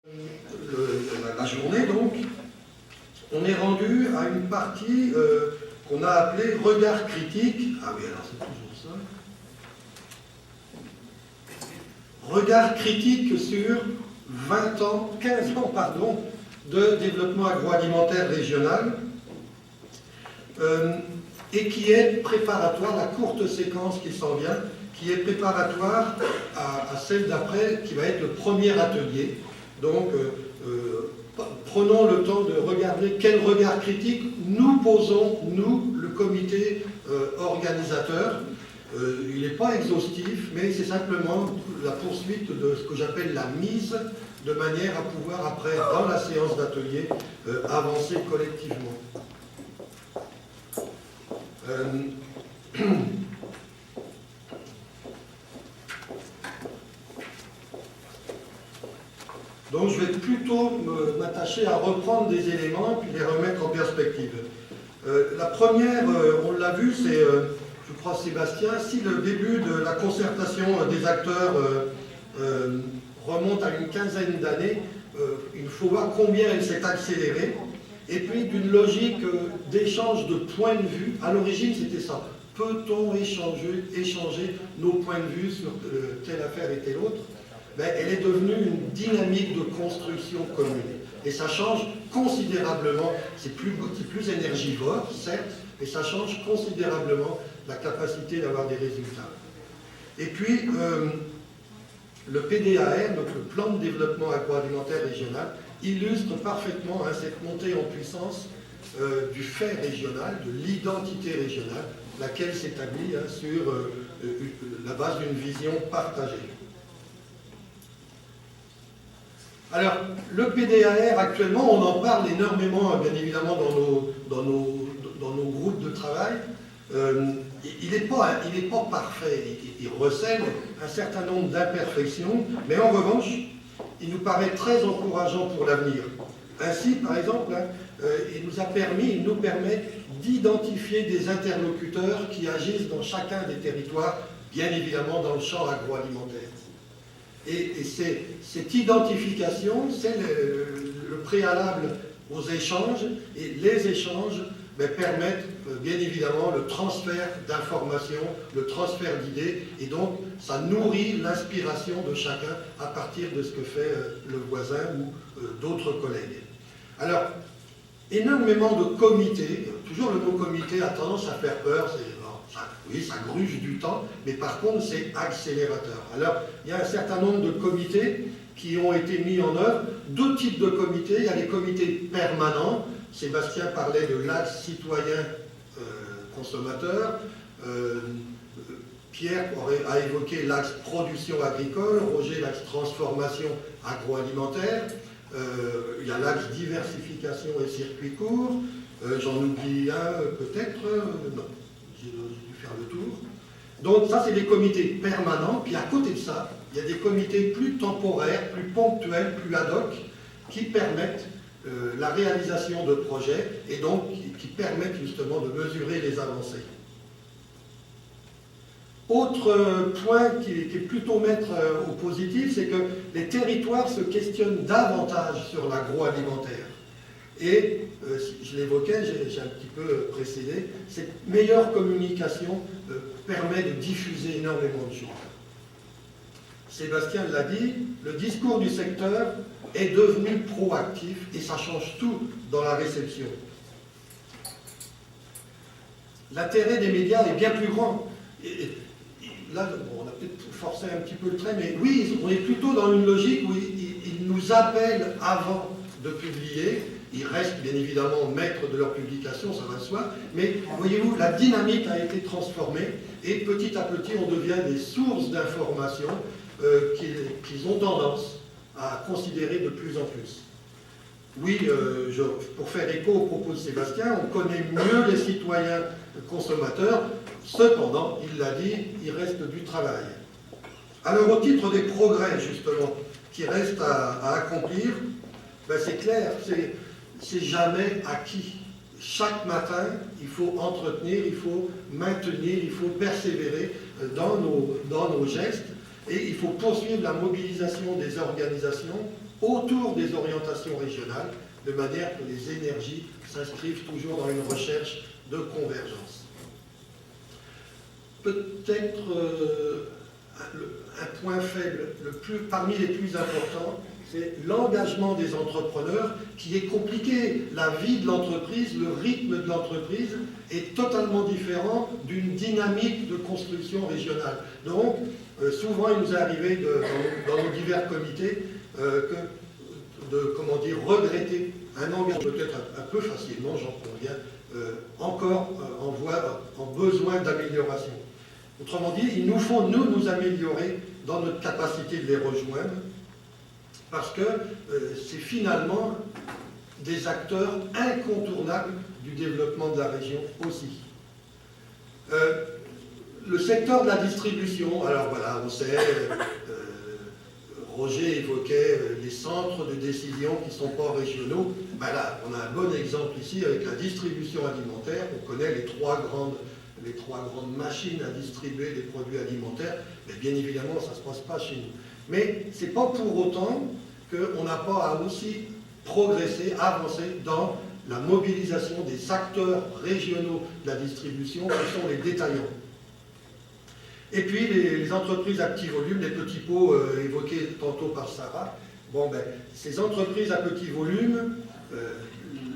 La journée, donc, on est rendu à une partie qu'on a appelée regard critique. Ah oui, alors c'est toujours ça. Regard critique sur 20 ans, 15 ans, pardon, de développement agroalimentaire régional, et qui est préparatoire, la courte séquence qui s'en vient, qui est préparatoire à celle d'après, qui va être le premier atelier. Donc, prenons le temps de regarder quel regard critique nous posons, nous, le comité organisateur. Il n'est pas exhaustif, mais c'est simplement la poursuite de ce que j'appelle la mise, de manière à pouvoir, après, dans la séance d'atelier, avancer collectivement. Donc je vais plutôt m'attacher à reprendre des éléments et puis les remettre en perspective. La première, on l'a vu, c'est, je crois, Sébastien, si le début de la concertation des acteurs remonte à une quinzaine d'années, il faut voir combien elle s'est accélérée. Et puis d'une logique d'échange de points de vue, à l'origine c'était ça. Peut-on échanger nos points de vue sur telle affaire et telle autre? Ben, elle est devenue une dynamique de construction commune. Et ça change considérablement, c'est plus énergivore, certes, mais ça change considérablement la capacité d'avoir des résultats. Et puis, le PDAR, donc le plan de développement agroalimentaire régional, illustre parfaitement cette montée en puissance du fait régional, de l'identité régionale, laquelle s'établit sur la base d'une vision partagée. Alors, le PDAR, actuellement, on en parle énormément, bien évidemment, dans nos groupes de travail. Il n'est pas parfait, il recèle un certain nombre d'imperfections, mais en revanche, il nous paraît très encourageant pour l'avenir. Ainsi, par exemple, il nous permet d'identifier des interlocuteurs qui agissent dans chacun des territoires, bien évidemment dans le champ agroalimentaire. Et cette identification, c'est le préalable aux échanges, et les échanges permettent bien évidemment le transfert d'informations, le transfert d'idées, et donc ça nourrit l'inspiration de chacun à partir de ce que fait le voisin ou d'autres collègues. Alors, énormément de comités, toujours le mot comité a tendance à faire peur, oui, ça gruge du temps, mais par contre, c'est accélérateur. Alors, il y a un certain nombre de comités qui ont été mis en œuvre. Deux types de comités. Il y a les comités permanents. Sébastien parlait de l'axe citoyen-consommateur. Pierre a évoqué l'axe production agricole. Roger, l'axe transformation agroalimentaire. Il y a l'axe diversification et circuits courts. J'en oublie un peut-être. Non. J'ai dû faire le tour. Donc ça, c'est des comités permanents. Puis à côté de ça, il y a des comités plus temporaires, plus ponctuels, plus ad hoc, qui permettent la réalisation de projets et donc qui permettent justement de mesurer les avancées. Autre point qui est plutôt mettre au positif, c'est que les territoires se questionnent davantage sur l'agroalimentaire. Et, je l'évoquais, j'ai un petit peu précédé, cette meilleure communication permet de diffuser énormément de choses. Sébastien l'a dit, le discours du secteur est devenu proactif et ça change tout dans la réception. L'intérêt des médias est bien plus grand. Et là, bon, on a peut-être forcé un petit peu le trait, mais oui, on est plutôt dans une logique où ils nous appellent avant de publier. Ils restent bien évidemment maîtres de leur publication, ça va de soi, mais voyez-vous, la dynamique a été transformée et petit à petit on devient des sources d'informations qu'ils ont tendance à considérer de plus en plus. Oui, pour faire écho aux propos de Sébastien, on connaît mieux les citoyens consommateurs, cependant, il l'a dit, il reste du travail. Alors au titre des progrès justement qui restent à accomplir, c'est clair, c'est jamais acquis. Chaque matin, il faut entretenir, il faut maintenir, il faut persévérer dans nos gestes et il faut poursuivre la mobilisation des organisations autour des orientations régionales, de manière que les énergies s'inscrivent toujours dans une recherche de convergence. Peut-être un point faible, parmi les plus importants, c'est l'engagement des entrepreneurs qui est compliqué. La vie de l'entreprise, le rythme de l'entreprise est totalement différent d'une dynamique de construction régionale. Donc, souvent, il nous est arrivé dans nos divers comités de regretter un engagement, peut-être un peu facilement, j'en conviens, encore en besoin d'amélioration. Autrement dit, il nous faut, nous améliorer dans notre capacité de les rejoindre, parce que c'est finalement des acteurs incontournables du développement de la région aussi. Le secteur de la distribution, alors voilà, on sait, Roger évoquait les centres de décision qui ne sont pas régionaux. Ben là, on a un bon exemple ici avec la distribution alimentaire. On connaît les trois grandes machines à distribuer des produits alimentaires. Mais bien évidemment, ça ne se passe pas chez nous. Mais ce n'est pas pour autant qu'on n'a pas à aussi progresser, avancer dans la mobilisation des acteurs régionaux de la distribution, qui sont les détaillants. Et puis les entreprises à petit volume, les petits pots évoqués tantôt par Sarah. Bon, ben, ces entreprises à petit volume,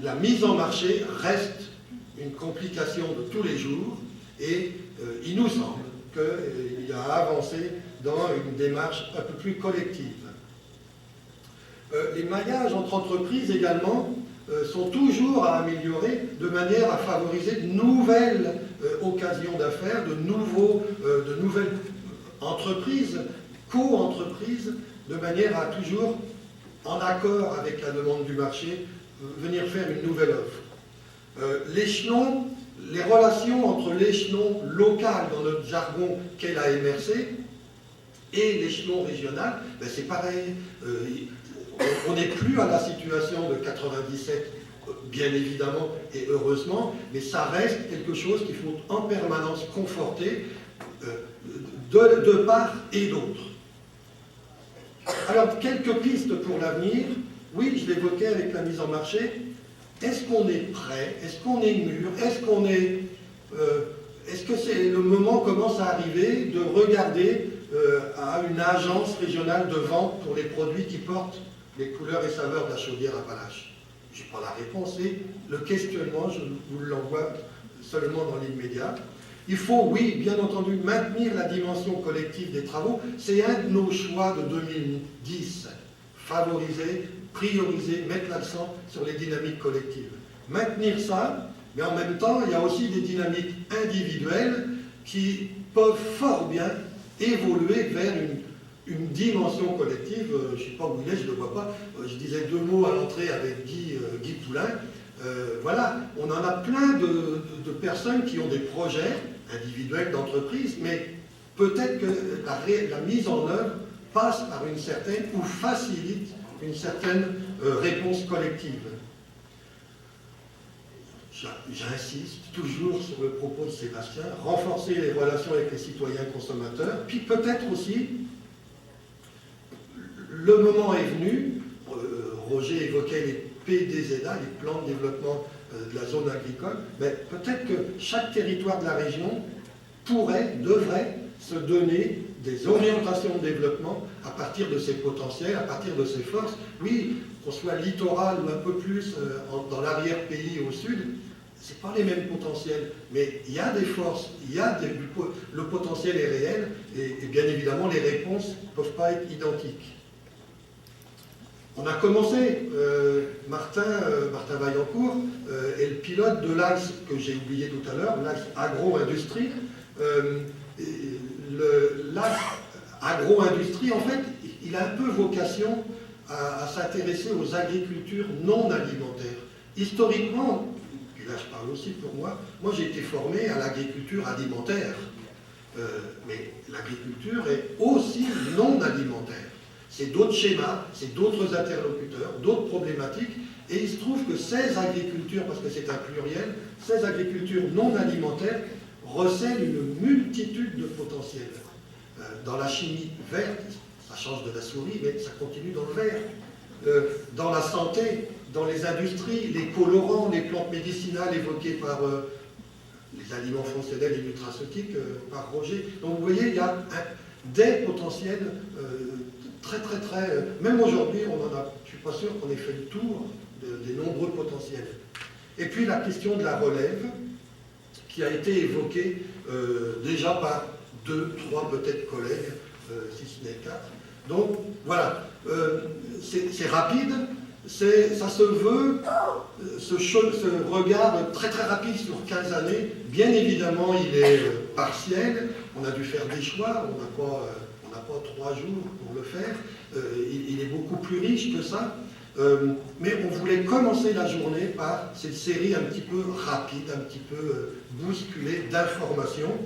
la mise en marché reste une complication de tous les jours, et il nous semble qu'il y a à avancer dans une démarche un peu plus collective. Les maillages entre entreprises également sont toujours à améliorer de manière à favoriser de nouvelles occasions d'affaires, de nouvelles entreprises, co-entreprises, de manière à toujours, en accord avec la demande du marché, venir faire une nouvelle offre. Les relations entre l'échelon local, dans notre jargon qu'est la MRC, et l'échelon régional, ben c'est pareil. On n'est plus à la situation de 97, bien évidemment, et heureusement, mais ça reste quelque chose qu'il faut en permanence conforter de part et d'autre. Alors, quelques pistes pour l'avenir. Oui, je l'évoquais avec la mise en marché. Est-ce qu'on est prêt? Est-ce qu'on est mûr? Est-ce que le moment commence à arriver de regarder à une agence régionale de vente pour les produits qui portent les couleurs et saveurs de la chaudière Appalaches? Je n'ai pas la réponse, et le questionnement, je vous l'envoie seulement dans l'immédiat. Il faut, oui, bien entendu, maintenir la dimension collective des travaux. C'est un de nos choix de 2010. Favoriser, prioriser, mettre l'accent sur les dynamiques collectives. Maintenir ça, mais en même temps, il y a aussi des dynamiques individuelles qui peuvent fort bien évoluer vers une dimension collective. Je ne sais pas où il est, je ne le vois pas. Je disais deux mots à l'entrée avec Guy Poulain. Voilà, on en a plein de personnes qui ont des projets individuels d'entreprise, mais peut-être que la mise en œuvre passe par une certaine, ou facilite une certaine réponse collective. J'insiste toujours sur le propos de Sébastien, renforcer les relations avec les citoyens consommateurs, puis peut-être aussi, le moment est venu, Roger évoquait les PDZA, les plans de développement de la zone agricole, mais peut-être que chaque territoire de la région devrait se donner des orientations de développement à partir de ses potentiels, à partir de ses forces. Oui, qu'on soit littoral ou un peu plus dans l'arrière-pays au sud, ce n'est pas les mêmes potentiels, mais il y a des forces, le potentiel est réel, et bien évidemment les réponses ne peuvent pas être identiques. On a commencé, Martin Vaillancourt est le pilote de l'axe que j'ai oublié tout à l'heure, l'axe agro-industrie. L'axe agro-industrie, en fait, il a un peu vocation à s'intéresser aux agricultures non alimentaires. Historiquement, et là je parle aussi pour moi j'ai été formé à l'agriculture alimentaire, mais l'agriculture est aussi non alimentaire. C'est d'autres schémas, c'est d'autres interlocuteurs, d'autres problématiques, et il se trouve que ces agricultures, parce que c'est un pluriel, ces agricultures non alimentaires recèlent une multitude de potentiels. Dans la chimie verte, ça change de la souris, mais ça continue dans le vert. dans la santé, dans les industries, les colorants, les plantes médicinales évoquées par les aliments fonctionnels et nutraceutiques par Roger. Donc vous voyez, il y a des potentiels très, même aujourd'hui, je ne suis pas sûr qu'on ait fait le tour des nombreux potentiels. Et puis la question de la relève, qui a été évoquée déjà par 2, 3 peut-être collègues, si ce n'est 4. Donc voilà, c'est rapide, ça se veut, ce regard très rapide sur 15 années, bien évidemment il est partiel, on a dû faire des choix, on n'a pas 3 jours pour le faire, il est beaucoup plus riche que ça, mais on voulait commencer la journée par cette série un petit peu rapide, un petit peu bousculée d'informations,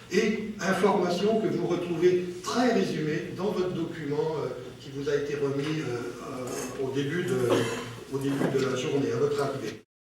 et informations que vous retrouvez très résumées dans votre document qui vous a été remis au début de la journée, à votre arrivée.